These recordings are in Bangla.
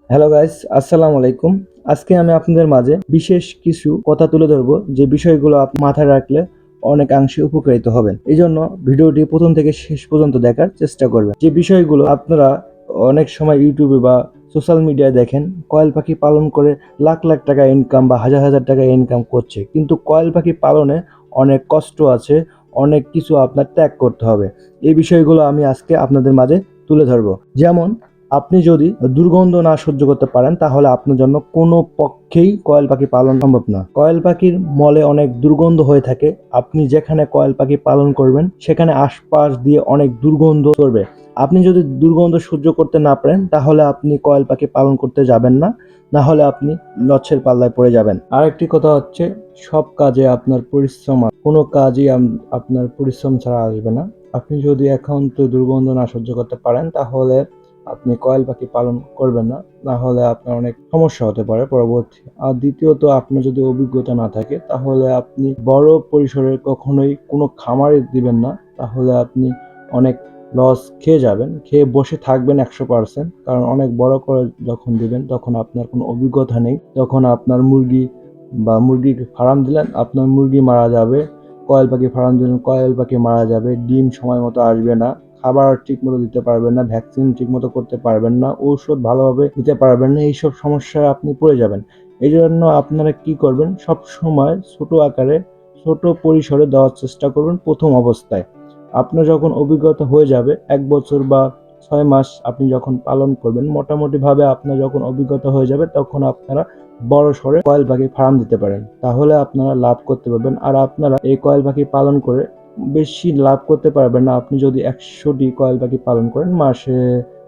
হ্যালো গাইস, আসসালামু আলাইকুম। আজকে আমি আপনাদের মাঝে বিশেষ কিছু কথা তুলে ধরবো যে বিষয়গুলো মাথায় রাখলে অনেকাংশে উপকৃত হবেন। এই জন্য ভিডিওটি প্রথম থেকে শেষ পর্যন্ত দেখার চেষ্টা করবেন। যে বিষয়গুলো আপনারা অনেক সময় ইউটিউবে বা সোশ্যাল মিডিয়ায় দেখেন, কয়েল পাখি পালন করে লাখ লাখ টাকা ইনকাম বা হাজার হাজার টাকা ইনকাম করছে, কিন্তু কয়েল পাখি পালনে অনেক কষ্ট আছে, অনেক কিছু আপনার ত্যাগ করতে হবে। এই বিষয়গুলো আমি আজকে আপনাদের মাঝে তুলে ধরবো। যেমন, আপনি যদি দুর্গন্ধ না সহ্য করতে পারেন তাহলে আপনার জন্য কোনো পক্ষেই কয়েল পাখি পালন সম্ভব না। কয়েল পাখির মলে অনেক দুর্গন্ধ হয়ে থাকে। আপনি যেখানে কয়েল পাখি পালন করবেন সেখানে আশপাশ দিয়ে অনেক দুর্গন্ধ করবে। আপনি যদি দুর্গন্ধ সহ্য করতে না পারেন তাহলে আপনি কয়েল পাখি পালন করতে যাবেন না, না হলে আপনি লচ্ছের পাল্লায় পড়ে যাবেন। আরেকটি কথা হচ্ছে, সব কাজে আপনার পরিশ্রম কোনো কাজই আপনার পরিশ্রম ছাড়া আসবে না। আপনি যদি একান্ত দুর্গন্ধ না সহ্য করতে পারেন তাহলে আপনি কয়েল পাখি পালন করবেন না, না হলে আপনার অনেক সমস্যা হতে পারে পরবর্তী। আর দ্বিতীয়ত, আপনার যদি অভিজ্ঞতা না থাকে তাহলে আপনি বড় পরিসরে কখনোই কোনো খামারে দিবেন না, তাহলে আপনি অনেক লস খেয়ে যাবেন, খেয়ে বসে থাকবেন 100%। কারণ অনেক বড় করে যখন দিবেন তখন আপনার কোনো অভিজ্ঞতা নেই, তখন আপনার মুরগি বা মুরগির ফার্ম দিলেন, আপনার মুরগি মারা যাবে। কয়েল পাখি ফার্ম দিলেন, কয়েল পাখি মারা যাবে, ডিম সময় মতো আসবে না, খাবার ঠিক মতো দিতে পারবেন না, ভ্যাকসিন ঠিক মতো করতে পারবেন না, ঔষধ ভালোভাবে দিতে পারবেন না, এইসব সমস্যায় আপনি পড়ে যাবেন। এই জন্য আপনারা কি করবেন, সব সময় ছোট আকারে ছোট পরিসরে দেওয়ার চেষ্টা করবেন প্রথম অবস্থায়। আপনার যখন অভিজ্ঞতা হয়ে যাবে 1 বছর বা 6 মাস আপনি যখন পালন করবেন, মোটামুটি ভাবে আপনার যখন অভিজ্ঞতা হয়ে যাবে তখন আপনারা বড় সড়ে কয়েল পাখি ফার্ম দিতে পারেন, তাহলে আপনারা লাভ করতে পারবেন। আর আপনারা এই কয়েল পাখি পালন করে বেশি লাভ করতে পারবেন না। আপনি যদি 100টি কয়েল পাখি পালন করেন, মাসে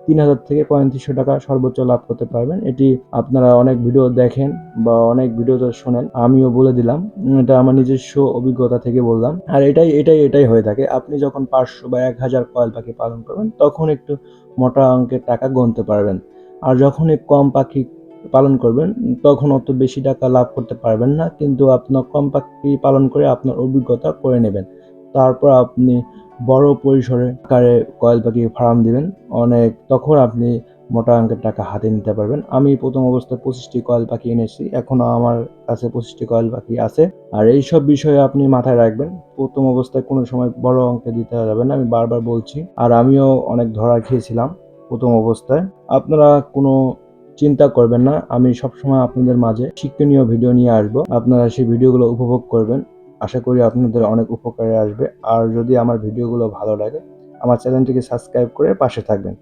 3000 থেকে 3500 টাকা সর্বোচ্চ লাভ করতে পারবেন। এটি আপনারা অনেক ভিডিও দেখেন বা অনেক ভিডিওতে শোনেন, আমিও বলে দিলাম। এটা আমার নিজস্ব অভিজ্ঞতা থেকে বললাম। আর এটাই হয়ে থাকে। আপনি যখন 500 বা 1000 কয়েল পাখি পালন করবেন তখন একটু মোটা অঙ্কের টাকা গুনতে পারবেন। আর যখনই কম পাখি পালন করবেন তখন অত বেশি টাকা লাভ করতে পারবেন না, কিন্তু আপনার কম পাখি পালন করে আপনার অভিজ্ঞতা করে নেবেন। তারপর আপনি বড় পরিসরে আকারে কয়েল পাখি ফার্ম দিবেন, তখন আপনি মোটা অঙ্কের টাকা হাতে নিতে পারবেন। আমি প্রথম অবস্থায় 25টি কয়েল পাখি এনেছি, এখনো আমার কাছে 25টি কয়েল পাখি আছে। আর এইসব বিষয়ে আপনি মাথায় রাখবেন, প্রথম অবস্থায় কোনো সময় বড় অঙ্কে দিতে যাবে না, আমি বারবার বলছি। আর আমিও অনেক ধরা খেয়েছিলাম প্রথম অবস্থায়। আপনারা কোনো চিন্তা করবেন না, আমি সবসময় আপনাদের মাঝে শিক্ষণীয় ভিডিও নিয়ে আসবো, আপনারা সেই ভিডিওগুলো উপভোগ করবেন। আশা করি আপনাদের অনেক উপকারে আসবে। আর যদি আমার ভিডিওগুলো ভালো লাগে, আমার চ্যানেলটিকে সাবস্ক্রাইব করে পাশে থাকবেন।